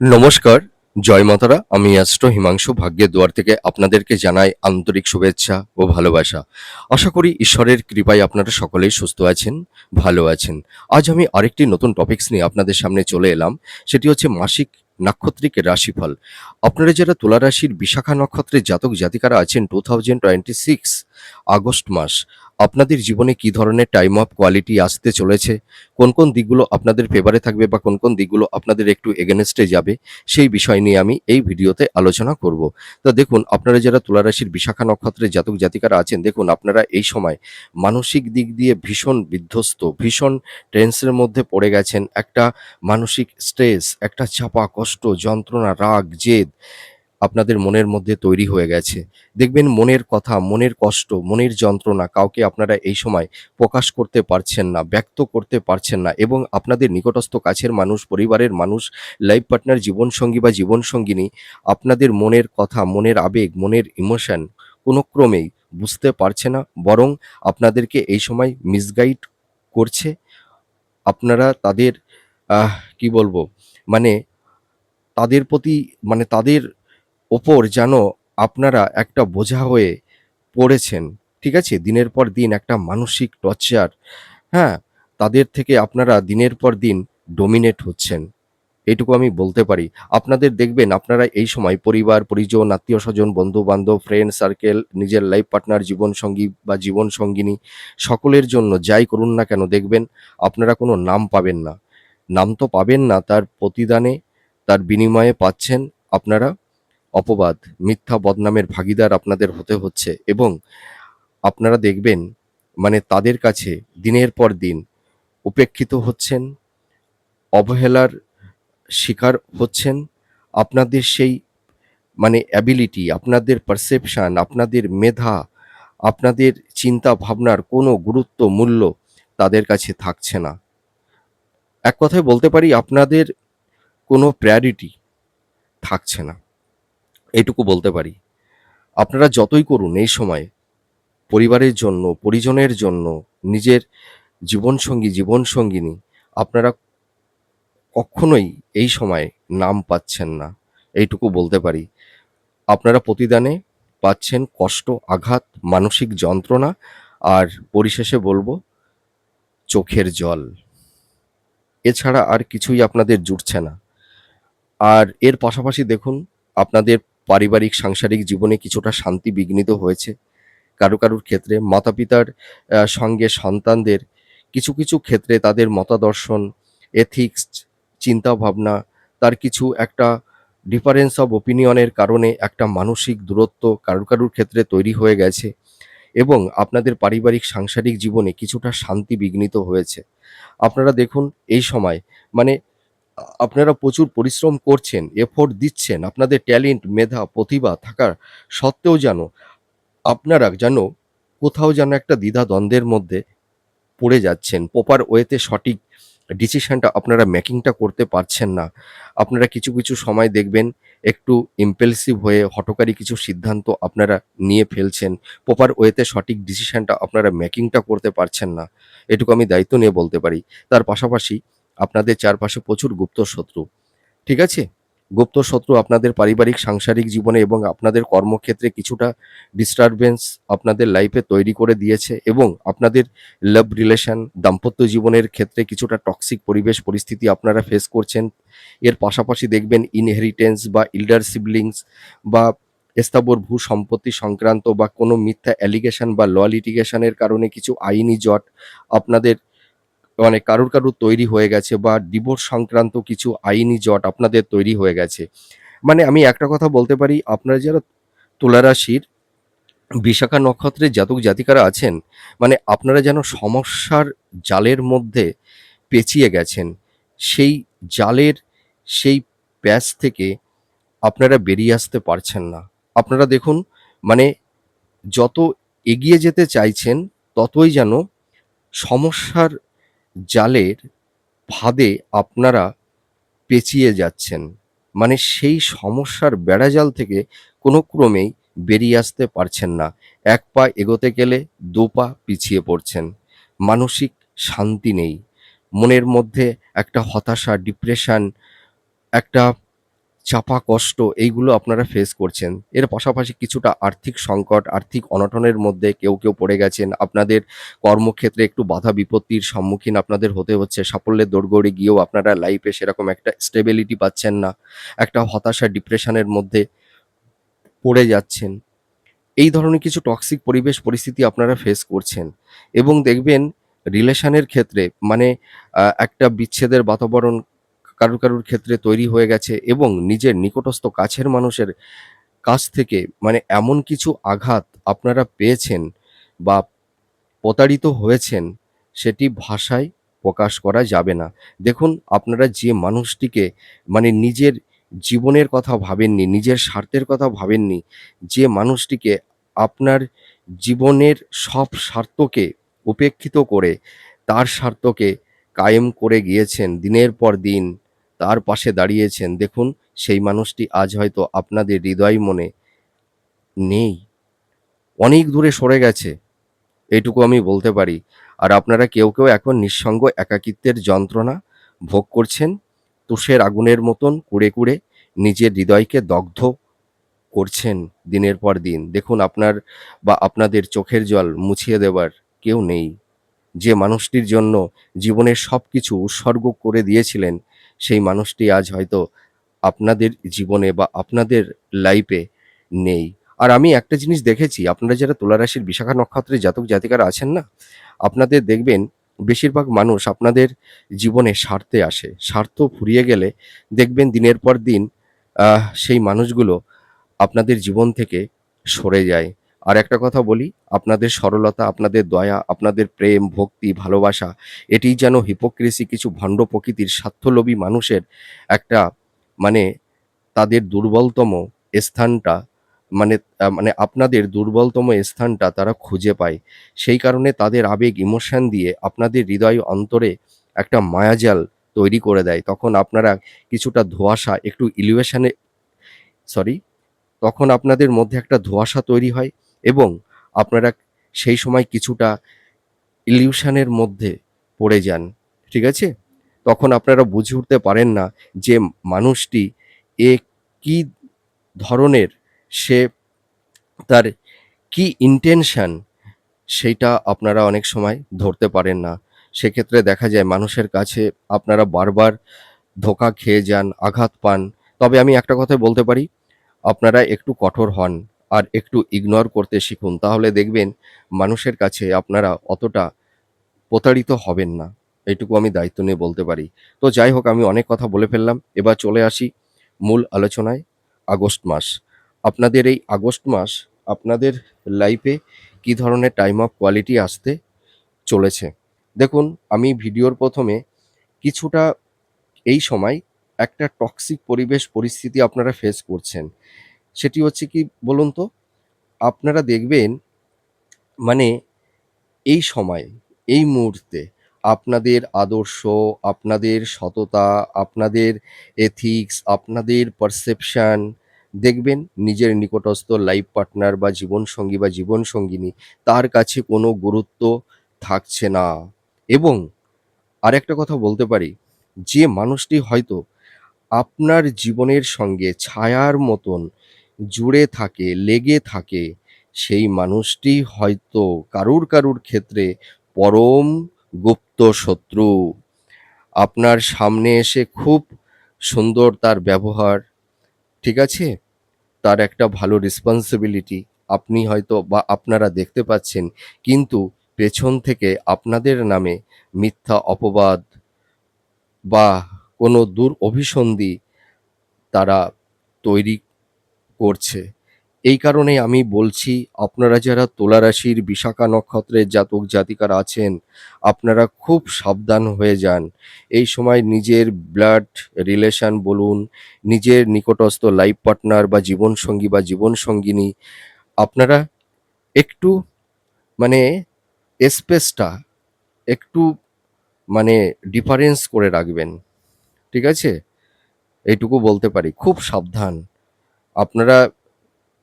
নমস্কার, জয় মাতারা। আমি অ্যাস্ট্রো হিমাংশু ভাগ্যের দুয়ার থেকে আপনাদেরকে জানাই আন্তরিক শুভেচ্ছা ও ভালোবাসা। আশা করি ঈশ্বরের কৃপায় আপনারা সকলেই সুস্থ আছেন, ভালো আছেন। আজ আমি আরেকটি নতুন টপিকস নিয়ে আপনাদের সামনে চলে এলাম। সেটি হচ্ছে মাসিক নাক্ষত্রিক রাশিফল। আপনারা যারা তুলা রাশির বিশাখা নক্ষত্রের জাতক জাতিকারা আছেন 2026 আগস্ট মাস আপনাদের জীবনে কি ধরনের টাইম অফ কোয়ালিটি আসতে চলেছে, কোন কোন দিকগুলো আপনাদের ফেভারে থাকবে বা কোন কোন দিকগুলো আপনাদের একটু এগেনস্টে যাবে, সেই বিষয় নিয়ে আমি এই ভিডিওতে আলোচনা করব। তো দেখুন, আপনারা যারা তুলা রাশির বিশাখা নক্ষত্রের জাতক জাতিকারা আছেন, দেখুন আপনারা এই সময় মানসিক দিক দিয়ে ভীষণ বিধ্বস্ত, ভীষণ টেন্সের মধ্যে পড়ে গেছেন। একটা মানসিক স্ট্রেস, একটা চাপা কষ্ট, যন্ত্রণা, রাগ, জেদ আপনাদের মনের মধ্যে তৈরি হয়ে গেছে। দেখবেন মনের কথা, মনের কষ্ট, মনের যন্ত্রণা কাউকে আপনারা এই সময় প্রকাশ করতে পারছেন না, ব্যক্ত করতে পারছেন না, এবং আপনাদের নিকটস্থ কাছের মানুষ, পরিবারের মানুষ, লাইফ পার্টনার, জীবনসঙ্গী বা জীবনসঙ্গিনী আপনাদের মনের কথা, মনের আবেগ, মনের ইমোশন কোনো ক্রমেই বুঝতে পারছে না, বরং আপনাদেরকে এই সময় মিসগাইড করছে। আপনারা তাদের কি বলবো? মানে তাদের প্রতি, মানে তাদের ওপর যেন আপনারা একটা বোঝা হয়ে পড়েছেন। ঠিক আছে? দিনের পর দিন একটা মানসিক টর্চার, হ্যাঁ? তাদের থেকে আপনারা দিনের পর দিন ডমিনেট হচ্ছেন। এইটুকু আমি বলতে পারি। আপনাদের দেখবেন আপনারা এই সময় পরিবার, পরিজন, আত্মীয়স্বজন, বন্ধু-বান্ধব, ফ্রেন্ড সার্কেল, নিজের লাইফ পার্টনার, জীবনসঙ্গী বা জীবনসঙ্গিনী সকলের জন্য যাই করুন না কেন, দেখবেন আপনারা কোনো নাম পাবেন না। নাম তো পাবেন না, তার প্রতিদানে, তার বিনিময়ে পাচ্ছেন আপনারা অপবাদ, মিথ্যা বদনামের ভাগীদার আপনাদের হতে হচ্ছে, এবং আপনারা দেখবেন মানে তাদের কাছে দিনের পর দিন উপেক্ষিত হচ্ছেন, অবহেলার শিকার হচ্ছেন। আপনাদের সেই মানে অ্যাবিলিটি, আপনাদের পারসেপশন, আপনাদের মেধা, আপনাদের চিন্তা ভাবনার কোনো গুরুত্ব, মূল্য তাদের কাছে থাকছে না। এক কথায় বলতে পারি আপনাদের কোনো প্রায়োরিটি থাকছে না। এইটুকু বলতে পারি। আপনারা যতই করুন এই সময় পরিবারের জন্য, পরিজনের জন্য, নিজের জীবনসঙ্গী, জীবনসঙ্গিনী, আপনারা কখনোই এই সময় নাম পাচ্ছেন না। এইটুকু বলতে পারি। আপনারা প্রতিদানে পাচ্ছেন কষ্ট, আঘাত, মানসিক যন্ত্রণা, আর পরিশেষে বলবো চোখের জল। এছাড়া আর কিছুই আপনাদের জুটছে না। আর এর পাশাপাশি দেখুন, আপনাদের পারিবারিক সাংসারিক জীবনে কিছুটা শান্তি বিঘ্নিত হয়েছে। কারুর ক্ষেত্রে মাতা-পিতার সঙ্গে সন্তানদের কিছু কিছু ক্ষেত্রে তাদের মতাদর্শন, এথিক্স, চিন্তাভাবনা, তার কিছু একটা ডিফারেন্স অফ ওপিনিয়নের কারণে একটা মানসিক দূরত্ব কারুর ক্ষেত্রে তৈরি হয়ে গেছে, এবং আপনাদের পারিবারিক সাংসারিক জীবনে কিছুটা শান্তি বিঘ্নিত হয়েছে। আপনারা দেখুন এই সময় মানে আপনারা প্রচুর পরিশ্রম করছেন, এফোর্ট দিচ্ছেন, আপনাদের ট্যালেন্ট, মেধা, প্রতিভা থাকা সত্ত্বেও যেন আপনারা যেন কোথাও যেন একটা দ্বিধা-দ্বন্দ্বের মধ্যে পড়ে যাচ্ছেন। প্রপার ওয়েতে সঠিক ডিসিশনটা আপনারা মেকিংটা করতে পারছেন না। আপনারা কিছু কিছু সময় দেখবেন একটু ইম্পালসিভ হয়ে হঠকারী কিছু সিদ্ধান্ত আপনারা নিয়ে ফেলছেন। প্রপার ওয়েতে সঠিক ডিসিশনটা আপনারা মেকিংটা করতে পারছেন না। এটুকু আমি দায়িত্ব নিয়ে বলতে পারি। তার পাশাপাশি আপনাদের চারপাশে প্রচুর গুপ্ত শত্রু। ঠিক আছে? গুপ্ত শত্রু আপনাদের পারিবারিক সাংসারিক জীবনে এবং আপনাদের কর্মক্ষেত্রে কিছুটা ডিস্টারবেন্স আপনাদের লাইফে তৈরি করে দিয়েছে, এবং আপনাদের লাভ রিলেশন, দাম্পত্য জীবনের ক্ষেত্রে কিছুটা টক্সিক পরিবেশ পরিস্থিতি আপনারা ফেস করছেন। এর পাশাপাশি দেখবেন ইনহেরিটেন্স বা এল্ডার সিবলিংস বা স্থাবর ভূ-সম্পত্তি সংক্রান্ত বা কোনো মিথ্যা অ্যালিগেশন বা ল লিটিগেশনের কারণে কিছু আইনি জট আপনাদের মানে কারুর তৈরি হয়ে গেছে, বা ডিভোর্স সংক্রান্ত কিছু আইনি জট আপনাদের তৈরি হয়ে গেছে। মানে আমি একটা কথা বলতে পারি, আপনারা যারা তুলা রাশির বিশাখা নক্ষত্রের জাতক জাতিকারা আছেন, মানে আপনারা যেন সমস্যার জালের মধ্যে পেঁচিয়ে গেছেন। সেই জালের সেই প্যাচ থেকে আপনারা বেরিয়ে আসতে পারছেন না। আপনারা দেখুন, মানে যত এগিয়ে যেতে চাইছেন ততই যেন সমস্যার জালের ফাঁদে আপনারা পেঁচিয়ে যাচ্ছেন। মানে সেই সমস্যার বেড়াজাল থেকে কোনো ক্রমেই বেরিয়ে আসতে পারছেন না। এক পা এগোতে গেলে ২ পা পিছিয়ে পড়ছেন। মানসিক শান্তি নেই। মনের মধ্যে একটা হতাশা, ডিপ্রেশন, একটা চাপা কষ্ট এইগুলো আপনারা ফেস করছেন। এর পাশাপাশি কিছুটা আর্থিক সংকট, আর্থিক অনটনের মধ্যে কেউ পড়ে গেছেন। আপনাদের কর্মক্ষেত্রে একটু বাধা বিপত্তির সম্মুখীন আপনাদের হতে হচ্ছে। সাফল্যের দোরগোড়ে গিয়েও আপনারা লাইফে সেরকম একটা স্টেবিলিটি পাচ্ছেন না। একটা হতাশা, ডিপ্রেশনের মধ্যে পড়ে যাচ্ছেন। এই ধরনের কিছু টক্সিক পরিবেশ পরিস্থিতি আপনারা ফেস করছেন এবং দেখবেন রিলেশনের ক্ষেত্রে মানে একটা বিচ্ছেদের বাতাবরণ কারুর ক্ষেত্রে তৈরি হয়ে গেছে এবং নিজের নিকটস্থ কাছের মানুষের কাছ থেকে মানে এমন কিছু আঘাত আপনারা পেয়েছেন বা প্রতারিত হয়েছেন, সেটি ভাষায় প্রকাশ করা যাবে না। দেখুন, আপনারা যে মানুষটিকে মানে নিজের জীবনের কথা ভাবেননি, নিজের স্বার্থের কথা ভাবেননি, যে মানুষটিকে আপনার জীবনের সব স্বার্থকে উপেক্ষিত করে তার স্বার্থকে কায়েম করে গিয়েছেন, দিনের পর দিন তার পাশে দাঁড়িয়েছেন। দেখুন, সেই মানুষটি আজ হয়তো আপনাদের হৃদয় মনে নেই। অনেক দূরে সরে গেছে। এইটুকু আমি বলতে পারি। আর আপনারা কেউ এখন নিঃসঙ্গ একাকিত্বের যন্ত্রণা ভোগ করছেন। তুষের আগুনের মতন কুড়ে নিজের হৃদয়কে দগ্ধ করছেন দিনের পর দিন। দেখুন, আপনার বা আপনাদের চোখের জল মুছিয়ে দেবার কেউ নেই। যে মানুষটির জন্য জীবনের সবকিছু উৎসর্গ করে দিয়েছিলেন, সেই মানুষটি আজ হয়তো আপনাদের জীবনে বা আপনাদের লাইফে নেই। আর আমি একটা জিনিস দেখেছি, আপনারা যারা তুলা রাশির বিশাখা নক্ষত্রের জাতক জাতিকারা আছেন না, আপনাদের দেখবেন বেশিরভাগ মানুষ আপনাদের জীবনে স্বার্থে আসে। স্বার্থ ফুরিয়ে গেলে দেখবেন দিনের পর দিন সেই মানুষগুলো আপনাদের জীবন থেকে সরে যায়। আর একটা কথা বলি, আপনাদের সরলতা, আপনাদের দয়া, আপনাদের প্রেম, ভক্তি, ভালোবাসা এটিই যেন হিপোক্রিসি কিছু ভণ্ড প্রকৃতির স্বার্থলোভী মানুষের একটা মানে তাদের দুর্বলতম স্থানটা মানে আপনাদের দুর্বলতম স্থানটা তারা খুঁজে পায়। সেই কারণে তাদের আবেগ ইমোশন দিয়ে আপনাদের হৃদয় অন্তরে একটা মায়াজাল তৈরি করে দেয়। তখন আপনারা কিছুটা ধোঁয়াশা একটু ইলিউশনে সরি তখন আপনাদের মধ্যে একটা ধোঁয়াশা তৈরি হয় এবং আপনারা সেই সময় কিছুটা ইলিউশনের মধ্যে পড়ে যান। ঠিক আছে? তখন আপনারা বুঝে উঠতে পারেন না যে মানুষটি এ কী ধরনের, সে তার কি ইনটেনশন সেইটা আপনারা অনেক সময় ধরতে পারেন না। সেক্ষেত্রে দেখা যায় মানুষের কাছে আপনারা বারবার ধোঁকা খেয়ে যান, আঘাত পান। তবে আমি একটা কথাই বলতে পারি, আপনারা একটু কঠোর হন আর একটু ইগনোর করতে শিখুন। তাহলে দেখবেন মানুষের কাছে আপনারা অতটা প্রতারিত হবেন না। এইটুকু আমি দায়িত্ব নিয়ে বলতে পারি। তো যাই হোক, আমি অনেক কথা বলে ফেললাম। এবার চলে আসি মূল আলোচনায়। আগস্ট মাস। আপনাদের এই আগস্ট মাস আপনাদের লাইফে কী ধরনের টাইম অফ কোয়ালিটি আসতে চলেছে? দেখুন, আমি ভিডিওর ১ম এ কিছুটা এই সময় একটা টক্সিক পরিবেশ পরিস্থিতি আপনারা ফেস করছেন। সেটি হচ্ছে কি বলুন তো? আপনারা দেখবেন মানে এই সময়, এই মুহূর্তে আপনাদের আদর্শ, আপনাদের সততা, আপনাদের এথিক্স, আপনাদের পারসেপশন দেখবেন নিজের নিকটস্থ লাইফ পার্টনার বা জীবনসঙ্গী বা জীবনসঙ্গিনী তার কাছে কোনো গুরুত্ব থাকছে না। এবং আরেকটা কথা বলতে পারি, যে মানুষটি হয়তো আপনার জীবনের সঙ্গে ছায়ার মতন জুড়ে থাকে, লেগে থাকে, সেই মানুষটি হয়তো কারুর ক্ষেত্রে পরম গুপ্ত শত্রু। আপনার সামনে এসে খুব সুন্দর তার ব্যবহার, ঠিক আছে? তার একটা ভালো রেসপন্সিবিলিটি আপনি হয়তো বা আপনারা দেখতে পাচ্ছেন। কিন্তু পেছন থেকে আপনাদের নামে মিথ্যা অপবাদ বা কোনো অভিসন্ধি তারা তৈরি করছে। এই কারণেই আমি বলছি, আপনারা যারা তুলা রাশির বিশাখা নক্ষত্রের জাতক জাতিকারা আছেন, আপনারা খুব সাবধান হয়ে যান। এই সময় নিজের ব্লাড রিলেশন বলুন, নিজের নিকটস্থ লাইফ পার্টনার বা জীবনসঙ্গী বা জীবনসঙ্গিনী আপনারা একটু মানে স্পেসটা একটু মানে ডিফারেন্স করে রাখবেন। ঠিক আছে? এইটুকু বলতে পারি। খুব সাবধান। আপনারা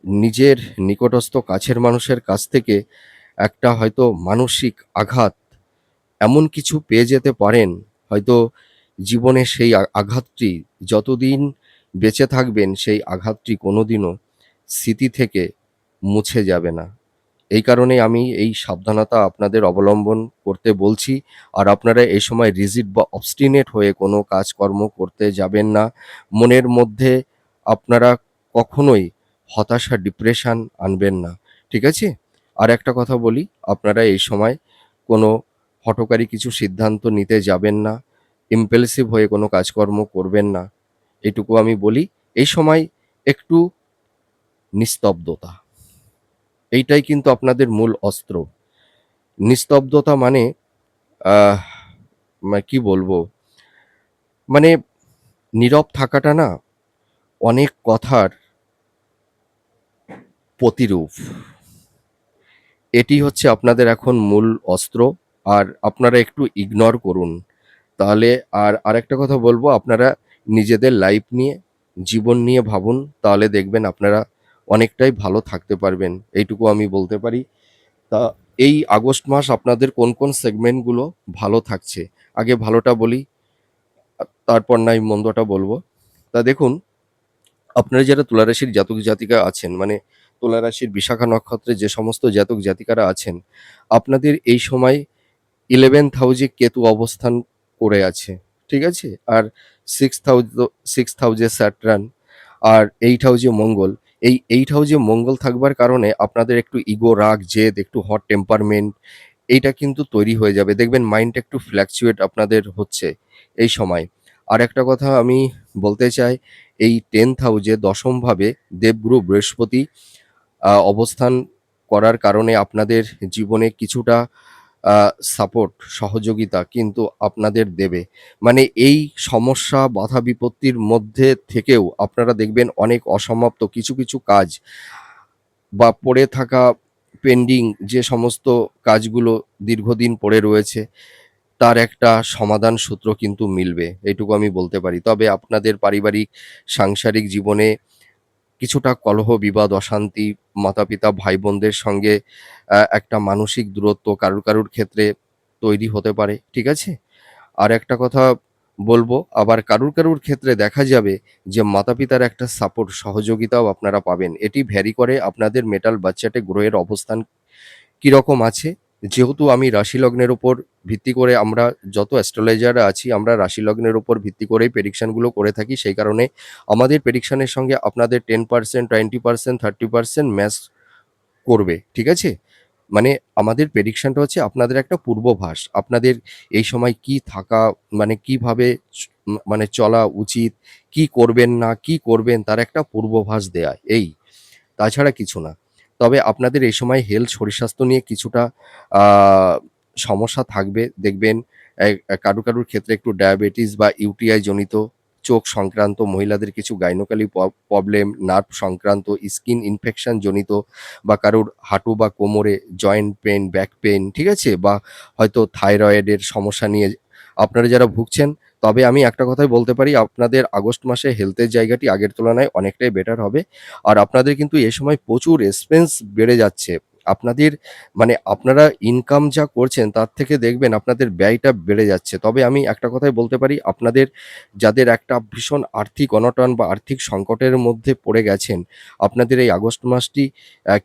নিজের নিকটস্থ কাছের মানুষের কাছ থেকে একটা হয়তো মানসিক আঘাত এমন কিছু পেয়ে যেতে পারেন, হয়তো জীবনে সেই আঘাতটি যতদিন বেঁচে থাকবেন সেই আঘাতটি কোনোদিনও স্মৃতি থেকে মুছে যাবে না। এই কারণেই আমি এই সাবধানতা আপনাদের অবলম্বন করতে বলছি। আর আপনারা এই সময় রিজিড বা obstinate হয়ে কোনো কাজকর্ম করতে যাবেন না। মনের মধ্যে আপনারা কখনোই হতাশা, ডিপ্রেশন আনবেন না। ঠিক আছে? আরেকটা কথা বলি, আপনারা এই সময় কোনো হঠকারী কিছু সিদ্ধান্ত নিতে যাবেন না। impulsive হয়ে কোনো কাজকর্ম করবেন না। এটুকু আমি বলি। এই সময় একটু নিস্তব্ধতা। এইটাই কিন্তু আপনাদের মূল অস্ত্র। নিস্তব্ধতা মানে আহ কি বলবো? মানে নীরব থাকাটা না অনেক কথার প্রতিরূপ। এটি হচ্ছে আপনাদের এখন মূল অস্ত্র। আর আপনারা একটু ইগনোর করুন। তাহলে আর আরেকটা কথা বলবো, আপনারা নিজেদের লাইফ নিয়ে, জীবন নিয়ে ভাবুন। তাহলে দেখবেন আপনারা অনেকটাই ভালো থাকতে পারবেন। এইটুকু আমি বলতে পারি। তা এই আগস্ট মাস আপনাদের কোন, কোন সেগমেন্টগুলো ভালো থাকছে? আগে ভালোটা বলি, তারপর নয় মন্দটা বলবো। তা দেখুন, আপনারা যারা তুলা রাশির জাতক জাতিকা আছেন, মানে তুলা রাশির বিশাখা নক্ষত্রে যে সমস্ত জাতক জাতিকারা আছেন, আপনাদের এই সময় 11th হাউজে কেতু অবস্থান করে আছে। ঠিক আছে? আর 6th হাউজে স্যাটার্ন, আর 8th হাউজে মঙ্গল। এই 8th হাউজে মঙ্গল থাকবার কারণে আপনাদের একটু ইগো, রাগ, জেদ, একটু হট টেম্পারমেন্ট এইটা কিন্তু তৈরি হয়ে যাবে। দেখবেন মাইন্ডটা একটু ফ্ল্যাকচুয়েট আপনাদের হচ্ছে এই সময়। আরেকটা কথা আমি বলতে চাই, এই 10th হাউজে দশমভাবে দেবগুরু বৃহস্পতি অবস্থান করার কারণে আপনাদের জীবনে কিছুটা আ সাপোর্ট, সহযোগিতা কিন্তু আপনাদের দেবে। মানে এই সমস্যা, বাধা বিপত্তির মধ্যে থেকেও আপনারা দেখবেন অনেক অসমাপ্ত কিছু, কিছু কাজ বা পড়ে থাকা পেন্ডিং যে সমস্ত কাজগুলো দীর্ঘদিন পড়ে রয়েছে, তার একটা সমাধান সূত্র কিন্তু মিলবে। এইটুকু আমি বলতে পারি। তবে আপনাদের পারিবারিক, সাংসারিক জীবনে কিছুটা কলহ, বিবাদ, অশান্তি, মাতা-পিতা, ভাই-বোনদের সঙ্গে একটা মানসিক দূরত্ব কারুর, কারুর ক্ষেত্রে তৈরি হতে পারে। ঠিক আছে? আরেকটা কথা বলবো, আবার কারুর, কারুর ক্ষেত্রে দেখা যাবে যে মাতা-পিতার একটা সাপোর্ট, সহযোগিতাও আপনারা পাবেন। এটি ভ্যারি করে আপনাদের মেটাল বাচ্চাটে গ্রহের অবস্থান কিরকম আছে। যেহেতু আমি রাশি লগ্নের উপর ভিত্তি করে আমরা যত অ্যাস্ট্রোলজাররা আছি, আমরা রাশি লগ্নের উপর ভিত্তি করেই প্রেডিকশন গুলো করে থাকি। সেই কারণে আমাদের প্রেডিকশনের সঙ্গে আপনাদের 10%, 20%, 30% ম্যাচ করবে। ঠিক আছে? মানে আমাদের প্রেডিকশনটা হচ্ছে আপনাদের একটা পূর্বাভাস। আপনাদের এই সময় কি থাকা, মানে কিভাবে মানে চলা উচিত, কি করবেন না, কি করবেন তার একটা পূর্বাভাস দেয়া, এই। তাছাড়া কিছু না। তবে আপনাদের এই সময় হেলথ, শরীর-স্বাস্থ্য নিয়ে কিছুটা আ সমস্যা থাকবে। দেখবেন কারুর, কারুর ক্ষেত্রে একটু ডায়াবেটিস বা ইউটিআই জনিত, চোখ সংক্রান্ত, মহিলাদের কিছু গাইনোকলি প্রবলেম, নার্ভ সংক্রান্ত, স্কিন ইনফেকশন জনিত, বা কারুর হাঁটু বা কোমরে জয়েন্ট পেইন, ব্যাক পেইন, ঠিক আছে? বা হয়তো থাইরয়েডের সমস্যা নিয়ে আপনারা যারা ভুগছেন, তবে আমি একটা কথাই বলতে পারি, আপনাদের আগস্ট মাসে হেলথের জায়গাটি আগের তুলনায় অনেকটাই বেটার হবে। আর আপনাদের কিন্তু এ সময় প্রচুর এক্সপেন্স বেড়ে যাচ্ছে। আপনাদের মানে আপনারা ইনকাম যা করছেন তার থেকে দেখবেন আপনাদের ব্যয়টা বেড়ে যাচ্ছে। তবে আমি একটা কথাই বলতে পারি, আপনাদের যাদের একটা ভীষণ আর্থিক অনটন বা আর্থিক সংকটের মধ্যে পড়ে গেছেন, আপনাদের এই আগস্ট মাসটি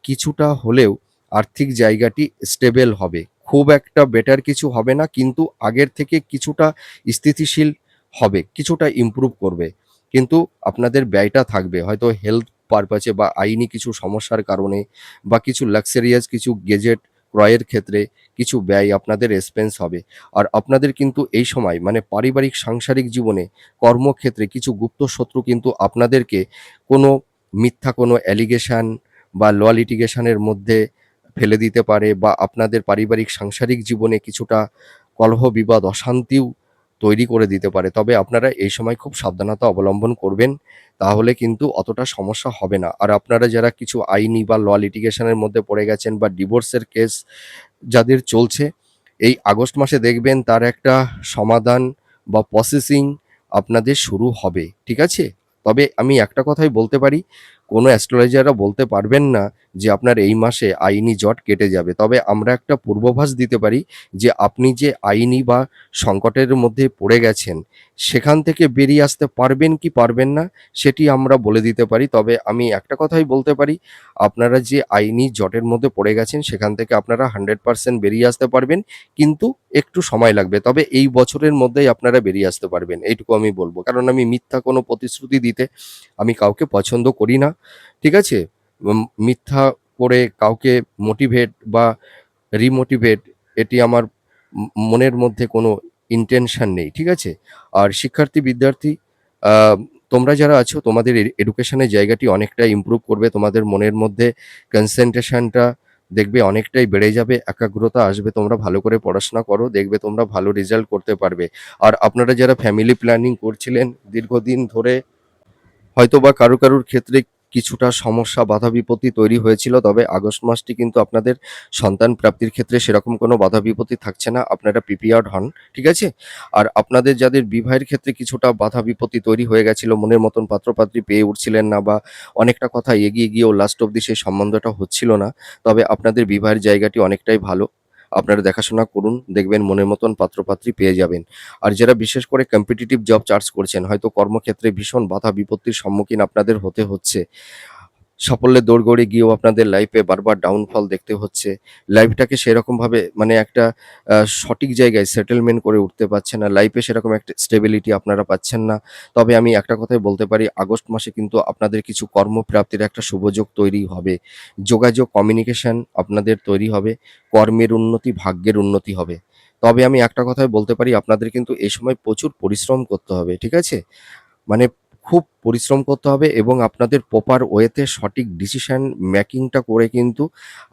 কিছুটা হলেও আর্থিক জায়গাটি স্টেবল হবে। খুব একটা বেটার কিছু হবে না, কিন্তু আগের থেকে কিছুটা স্থিতিশীল হবে, কিছুটা ইমপ্রুভ করবে। কিন্তু আপনাদের ব্যয়টা থাকবে হয়তো হেলথ পারপাসে বা আইনি কিছু সমস্যার কারণে, বা কিছু লাক্সারিয়াস কিছু গেজেট ক্রয়ের ক্ষেত্রে কিছু ব্যয় আপনাদের এক্সপেন্স হবে। আর আপনাদের কিন্তু এই সময় মানে পারিবারিক সাংসারিক জীবনে, কর্মক্ষেত্রে কিছু গুপ্ত শত্রু কিন্তু আপনাদেরকে কোনো মিথ্যা কোনো অ্যালিগেশন বা ল লিটিগেশন এর মধ্যে ফেলে দিতে পারে, বা আপনাদের পারিবারিক সাংসারিক জীবনে কিছুটা কলহ, বিবাদ, অশান্তিও তৈরি করে দিতে পারে। তবে আপনারা এই সময় খুব সাবধানতা অবলম্বন করবেন। তাহলে কিন্তু অতটা সমস্যা হবে না। আর আপনারা যারা কিছু আইনি বা ল লিটিগেশন এর মধ্যে পড়ে গেছেন, বা ডিভোর্সের কেস যাদের চলছে, এই আগস্ট মাসে দেখবেন তার একটা সমাধান বা প্রসেসিং আপনাদের শুরু হবে। ঠিক আছে? তবে আমি একটা কথাই বলতে পারি, কোনো অ্যাস্ট্রোলজাররা বলতে পারবেন না যে আপনার এই মাসে আইনি জট কেটে যাবে। তবে আমরা একটা পূর্বাভাস দিতে পারি যে আপনি যে আইনি বা সংকটের মধ্যে পড়ে গেছেন, সেখান থেকে বেরিয়ে আসতে পারবেন কি পারবেন না সেটি আমরা বলে দিতে পারি। তবে আমি একটা কথাই বলতে পারি, আপনারা যে আইনি জটের মধ্যে পড়ে গেছেন সেখান থেকে আপনারা 100% বেরিয়ে আসতে পারবেন। কিন্তু একটু সময় লাগবে। তবে এই বছরের মধ্যেই আপনারা বেরিয়ে আসতে পারবেন। এইটুকু আমি বলব। কারণ আমি মিথ্যা কোনো প্রতিশ্রুতি দিতে আমি কাউকে পছন্দ করি না। ঠিক আছে? মিথ্যা করে কাউকে মোটিভেট বা রিমোটিভেট এটি আমার মনের মধ্যে কোনো ইনটেনশন নেই। ঠিক আছে? আর শিক্ষার্থী, বিদ্যার্থী, আ তোমরা যারা আছো তোমাদের এডুকেশনের জায়গাটি অনেকটাই ইমপ্রুভ করবে। তোমাদের মনের মধ্যে কনসেনট্রেশনটা দেখবে অনেকটাই বেড়ে যাবে, একাগ্রতা আসবে। তোমরা ভালো করে পড়াশোনা করো, দেখবে তোমরা ভালো রেজাল্ট করতে পারবে। আর আপনারা যারা ফ্যামিলি প্ল্যানিং করছিলেন দীর্ঘদিন ধরে, হয়তোবা কারুর ক্ষেত্রে কিছুটা সমস্যা বাধা বিপত্তি তৈরি হয়েছিল। তবে আগস্ট মাসটি কিন্তু আপনাদের সন্তান প্রাপ্তির ক্ষেত্রে সেরকম কোনো বাধা বিপত্তি থাকছে না। আপনারা প্রিপেয়ার্ড হন। ঠিক আছে? আর আপনাদের যাদের বিবাহের ক্ষেত্রে কিছুটা বাধা বিপত্তি তৈরি হয়ে গেছিল, মনের মতন পাত্র-পাত্রী পেয়ে উঠছিলেন না বা অনেকটা কথা এগিয়ে গিয়েও লাস্ট অব্দি সেই সম্বন্ধটা হচ্ছিল না। তবে আপনাদের বিবাহের জায়গাটি অনেকটাই ভালো। আপনারা দেখাশোনা করুন, দেখবেন মনের মতন পাত্র-পাত্রী পেয়ে যাবেন। আর যারা বিশেষ করে কম্পিটিটিভ জব চার্জ করছেন, হয়তো কর্মক্ষেত্রে ভীষণ বাধা বিপত্তির সম্মুখীন আপনাদের হতে হচ্ছে। সাফল্যের দোরগোড়ে গিয়েও আপনাদের লাইফে বারবার ডাউনফল দেখতে হচ্ছে। লাইফটাকে সেরকমভাবে মানে একটা সঠিক জায়গায় সেটেলমেন্ট করে উঠতে পারছেন না। লাইফে সেরকম একটা স্টেবিলিটি আপনারা পাচ্ছেন না। তবে আমি একটা কথাই বলতে পারি, আগস্ট মাসে কিন্তু আপনাদের কিছু কর্মপ্রাপ্তির একটা শুভযোগ তৈরি হবে। যোগাযোগ, কমিউনিকেশন আপনাদের তৈরি হবে। কর্মের উন্নতি, ভাগ্যের উন্নতি হবে। তবে আমি একটা কথাই বলতে পারি, আপনাদের কিন্তু এ সময় প্রচুর পরিশ্রম করতে হবে। ঠিক আছে? মানে খুব পরিশ্রম করতে হবে এবং আপনাদের প্রপার ওয়েতে সঠিক ডিসিশন মেকিংটা করে কিন্তু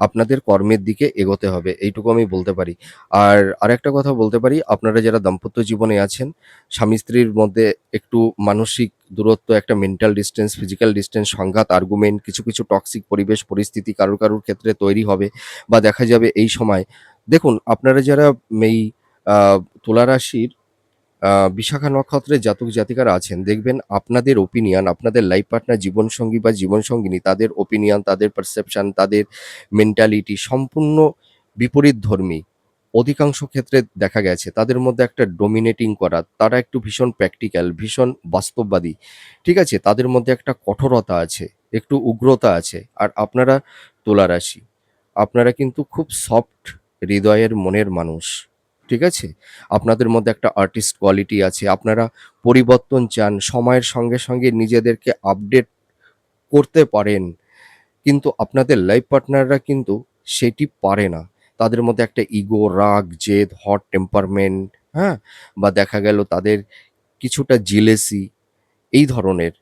আপনাদের কর্মের দিকে এগোতে হবে। এইটুকু আমি বলতে পারি। আর আরেকটা কথা বলতে পারি, আপনারা যারা দাম্পত্য জীবনে আছেন, স্বামী-স্ত্রীর মধ্যে একটু মানসিক দূরত্ব, একটা মেন্টাল ডিসট্যান্স, ফিজিক্যাল ডিসট্যান্স, সংঘাত, আর্গুমেন্ট, কিছু টক্সিক পরিবেশ পরিস্থিতি কারুর ক্ষেত্রে তৈরি হবে বা দেখা যাবে এই সময়। দেখুন, আপনারা যারা এই আ তুলা রাশির বিশাখা নক্ষত্রের জাতক জাতিকারা আছেন, দেখবেন আপনাদের ওপিনিয়ন, আপনাদের লাইফ পার্টনার, জীবনসঙ্গী বা জীবনসঙ্গিনী, তাদের ওপিনিয়ন, তাদের পারসেপশন, তাদের মেন্টালিটি সম্পূর্ণ বিপরীতধর্মী। অধিকাংশ ক্ষেত্রে দেখা গেছে তাদের মধ্যে একটা ডমিনেটিং করা, তারা একটু ভীষণ প্র্যাকটিক্যাল, ভীষণ বাস্তববাদী। ঠিক আছে? তাদের মধ্যে একটা কঠোরতা আছে, একটু উগ্রতা আছে। আর আপনারা তুলা রাশি, আপনারা কিন্তু খুব সফট হৃদয়ের মনের মানুষ। ঠিক আছে? আপনাদের মধ্যে একটা আর্টিস্ট কোয়ালিটি আছে। আপনারা পরিবর্তন চান, সময়ের সঙ্গে নিজেদেরকে আপডেট করতে পারেন। কিন্তু আপনাদের লাইফ পার্টনাররা কিন্তু সেটি পারে না। তাদের মধ্যে একটা ইগো, রাগ, জেদ, হট টেম্পারমেন্ট, হ্যাঁ? বা দেখা গেল তাদের কিছুটা জেলেসি, এই ধরনের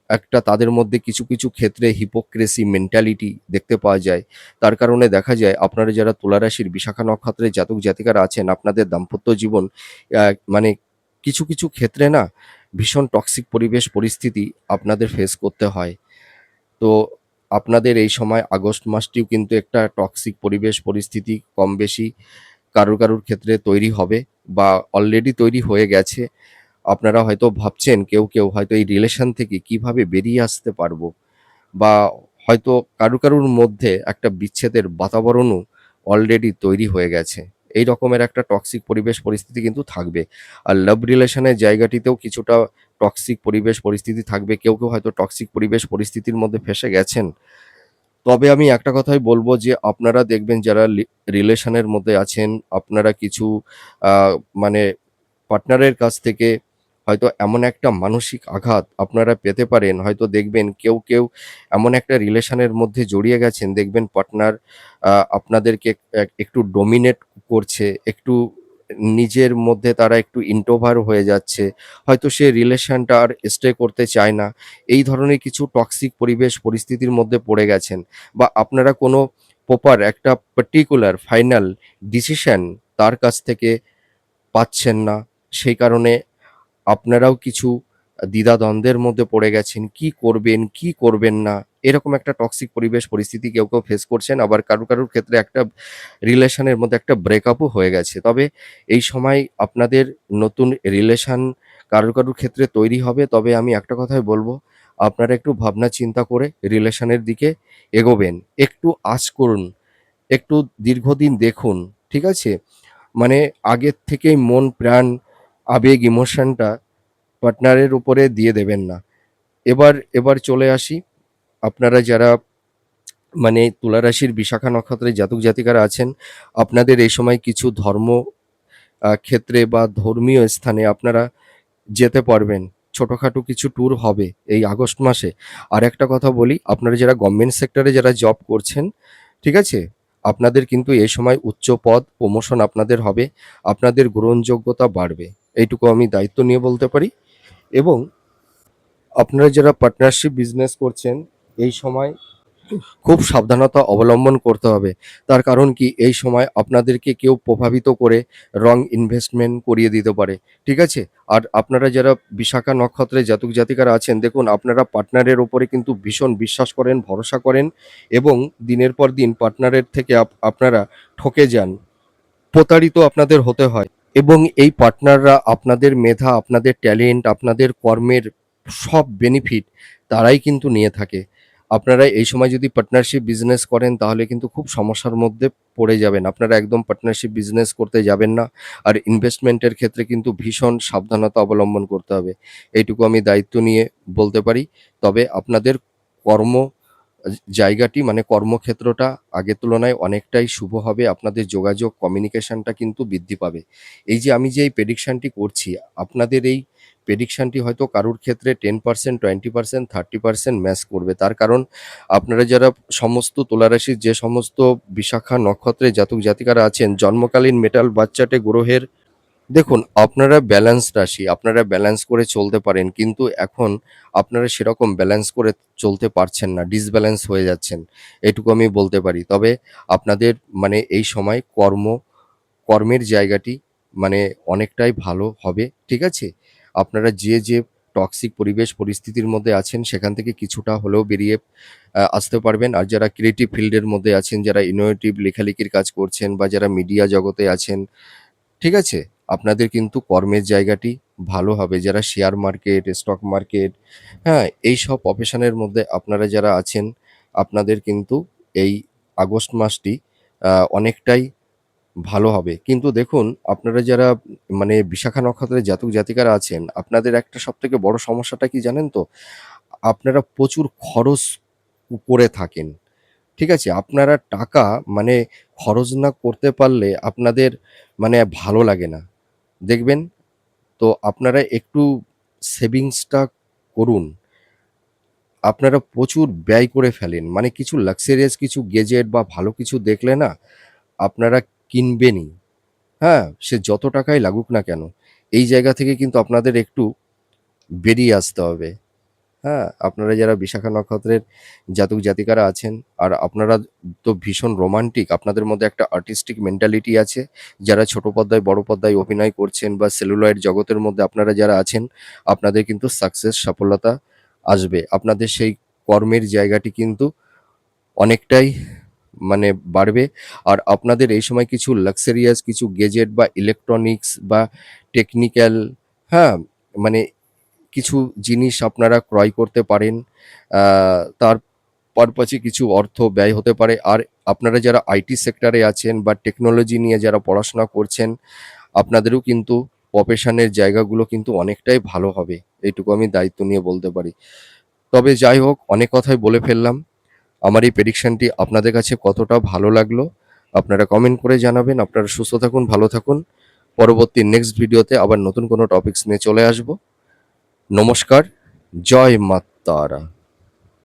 একটা তাদের মধ্যে কিছু ক্ষেত্রে হিপোক্রেসি মেন্টালিটি দেখতে পাওয়া যায়। তার কারণে দেখা যায় আপনারা যারা তুলা রাশির বিশাখা নক্ষত্রের জাতক জাতিকারা আছেন, আপনাদের দাম্পত্য জীবন আ মানে কিছু ক্ষেত্রে না ভীষণ টক্সিক পরিবেশ পরিস্থিতি আপনাদের ফেস করতে হয়। তো আপনাদের এই সময় আগস্ট মাসটিও কিন্তু একটা টক্সিক পরিবেশ পরিস্থিতি কম বেশি কারুর ক্ষেত্রে তৈরি হবে বা অলরেডি তৈরি হয়ে গেছে। আপনারা হয়তো ভাবছেন কেউ হয়তো এই রিলেশন থেকে কিভাবে বেরিয়ে আসতে পারবো? বা হয়তো কারুর মধ্যে একটা বিচ্ছেদের বাতাবরণও অলরেডি তৈরি হয়ে গেছে। এই রকমের একটা টক্সিক পরিবেশ পরিস্থিতি কিন্তু থাকবে। আর লাভ রিলেশনের জায়গাটিতেও কিছুটা টক্সিক পরিবেশ পরিস্থিতি থাকবে। কেউ হয়তো টক্সিক পরিবেশ পরিস্থিতির মধ্যে ফেঁসে গেছেন। তবে আমি একটা কথাই বলব যে আপনারা দেখবেন যারা রিলেশনের মধ্যে আছেন, আপনারা কিছু আ মানে পার্টনারের কাছ থেকে হয়তো এমন একটা মানসিক আঘাত আপনারা পেতে পারেন। হয়তো দেখবেন কেউ এমন একটা রিলেশনের মধ্যে জড়িয়ে গেছেন, দেখবেন পার্টনার আপনাদেরকে একটু ডমিনেট করছে, একটু নিজের মধ্যে তারা একটু ইন্ট্রোভার্ট হয়ে যাচ্ছে। হয়তো সে রিলেশনটা আর স্টে করতে চায় না। এই ধরনের কিছু টক্সিক পরিবেশ পরিস্থিতির মধ্যে পড়ে গেছেন বা আপনারা কোনো প্রপার একটা পার্টিকুলার ফাইনাল ডিসিশন তার কাছ থেকে পাচ্ছেন না। সেই কারণে আপনারাও কিছু দ্বিধাদ্বন্দ্বের মধ্যে পড়ে গেছেন। কি করবেন, কি করবেন না? এরকম একটা টক্সিক পরিবেশ পরিস্থিতি কেউ ফেস করছেন। আবার কারুর ক্ষেত্রে একটা রিলেশনের মধ্যে একটা ব্রেকআপও হয়ে গেছে। তবে এই সময় আপনাদের নতুন রিলেশন কারুর ক্ষেত্রে তৈরি হবে। তবে আমি একটা কথাই বলব, আপনারা একটু ভাবনা চিন্তা করে রিলেশনের দিকে এগোবেন। একটু আঁচ করুন, একটু দীর্ঘদিন দেখুন, ঠিক আছে? মানে আগের থেকেই মন প্রাণ আবেগ ইমোশনটা পার্টনারের উপরে দিয়ে দেবেন না। এবার চলে আসি, আপনারা যারা মানে তুলা রাশির বিশাখা নক্ষত্রের জাতক জাতিকারা আছেন, আপনাদের এই সময় কিছু ধর্ম ক্ষেত্রে বা ধর্মীয় স্থানে আপনারা যেতে পারবেন। ছোটখাটো কিছু ট্যুর হবে এই আগস্ট মাসে। আরেকটা কথা বলি, আপনারা যারা গভর্নমেন্ট সেক্টরে যারা জব করছেন, ঠিক আছে? আপনাদের কিন্তু এই সময় উচ্চ পদ প্রমোশন আপনাদের হবে, আপনাদের গ্রহণযোগ্যতা বাড়বে। এইটুকু আমি দায়িত্ব নিয়ে বলতে পারি। এবং আপনারা যারা পার্টনারশিপ বিজনেস করছেন, এই সময় খুব সাবধানতা অবলম্বন করতে হবে। তার কারণ কি, এই সময় আপনাদেরকে কেউ প্রভাবিত করে রং ইনভেস্টমেন্ট করিয়ে দিতে পারে। ঠিক আছে? আর আপনারা যারা বিশাখা নক্ষত্রে জাতক জাতিকারা আছেন, দেখুন আপনারা পার্টনারের উপরে কিন্তু ভীষণ বিশ্বাস করেন, ভরসা করেন এবং দিনের পর দিন পার্টনারের থেকে আপনারা ঠকে যান। প্রতারিত আপনাদের হতে হয় এবং এই পার্টনাররা আপনাদের মেধা, আপনাদের ট্যালেন্ট, আপনাদের কর্মের সব বেনিফিট তারাই কিন্তু নিয়ে থাকে। আপনারা এই সময় যদি পার্টনারশিপ বিজনেস করেন তাহলে কিন্তু খুব সমস্যার মধ্যে পড়ে যাবেন। আপনারা একদম পার্টনারশিপ বিজনেস করতে যাবেন না। আর ইনভেস্টমেন্টের ক্ষেত্রে কিন্তু ভীষণ সাবধানতা অবলম্বন করতে হবে। এইটুকু আমি দায়িত্ব নিয়ে বলতে পারি। তবে আপনাদের কর্ম জায়গাটি মানে কর্মক্ষেত্রটা আগের তুলনায় অনেকটাই শুভ হবে। আপনাদের যোগাযোগ কমিউনিকেশনটা কিন্তু বৃদ্ধি পাবে। এই যে আমি যে এই প্রেডিকশনটি করছি, আপনাদের এই প্রেডিকশনটি হয়তো কারোর ক্ষেত্রে 10%, 20%, 30% ম্যাচ করবে। তার কারণ আপনারা যারা সমস্ত তুলা রাশির যে সমস্ত বিশাখা নক্ষত্রের জাতক জাতিকারা আছেন, জন্মকালীন মেটাল বাচ্চাটে গ্রহের, দেখুন আপনারা ব্যালেন্স রাশি, আপনারা ব্যালেন্স করে চলতে পারেন। কিন্তু এখন আপনারা সেরকম ব্যালেন্স করে চলতে পারছেন না, ডিসব্যালেন্স হয়ে যাচ্ছেন। এটুকু আমি বলতে পারি। তবে আপনাদের মানে এই সময় কর্মের জায়গাটি মানে অনেকটাই ভালো হবে, ঠিক আছে? আপনারা যে টক্সিক পরিবেশ পরিস্থিতির মধ্যে আছেন সেখান থেকে কিছুটা হলেও বেরিয়ে আসতে পারবেন। আর যারা ক্রিয়েটিভ ফিল্ডের মধ্যে আছেন, যারা ইনোভেটিভ লেখালেখির কাজ করছেন বা যারা মিডিয়া জগতে আছেন, ঠিক আছে? আপনাদের কিন্তু কর্মের জায়গাটি ভালো হবে। যারা শেয়ার মার্কেট, স্টক মার্কেট, হ্যাঁ? এইসব প্রফেশনের মধ্যে আপনারা যারা আছেন, আপনাদের কিন্তু এই আগস্ট মাসটি অনেকটাই ভালো হবে। কিন্তু দেখুন আপনারা যারা মানে বিশাখা নক্ষত্রের জাতক জাতিকারা আছেন, আপনাদের একটা সবথেকে বড় সমস্যাটা কি জানেন তো? আপনারা প্রচুর খরচ করে থাকেন। ঠিক আছে? আপনারা টাকা মানে খরচ না করতে পারলে আপনাদের মানে ভালো লাগে না। দেখবেন, তো আপনারা একটু সেভিংসটা করুন। আপনারা প্রচুর ব্যয় করে ফেলেন। মানে কিছু লাক্সারিয়াস কিছু গেজেট বা ভালো কিছু দেখলে না আপনারা কিনবেনই। হ্যাঁ? সে যত টাকাই লাগুক না কেন। এই জায়গা থেকে কিন্তু আপনাদের একটু বেরিয়ে আসতে হবে। হ্যাঁ? আপনারা যারা বিশাখা নক্ষত্রের জাতক জাতিকারা আছেন, আর আপনারা তো ভীষণ রোমান্টিক, আপনাদের মধ্যে একটা আর্টিস্টিক মেন্টালিটি আছে। যারা ছোট পর্দায় বড় পর্দায় অভিনয় করছেন বা সেলুলয়েড জগতের মধ্যে আপনারা যারা আছেন, আপনাদের কিন্তু সাকসেস সফলতা আসবে। আপনাদের সেই কর্মের জায়গাটি কিন্তু অনেকটাই মানে বাড়বে। আর আপনাদের এই সময় কিছু লাক্সারিয়াস কিছু গেজেট বা ইলেকট্রনিক্স বা টেকনিক্যাল, হ্যাঁ? মানে কিছু জিনিস আপনারা ক্রয় করতে পারেন। তার পারপাসে কিছু অর্থ ব্যয় হতে পারে। আর আপনারা যারা আইটি সেক্টরে আছেন বা টেকনোলজি নিয়ে যারা পড়াশোনা করছেন, আপনাদেরও কিন্তু প্রফেশনের জায়গাগুলো কিন্তু অনেকটাই ভালো হবে। এইটুকু আমি দায়িত্ব নিয়ে বলতে পারি। তবে যাই হোক, অনেক কথাই বলে ফেললাম। আমার এই প্রেডিকশনটি আপনাদের কাছে কতটা ভালো লাগলো আপনারা কমেন্ট করে জানাবেন। আপনারা সুস্থ থাকুন, ভালো থাকুন। পরবর্তী নেক্সট ভিডিওতে আবার নতুন কোনো টপিকস নিয়ে চলে আসব। নমস্কার, জয় মা তারা।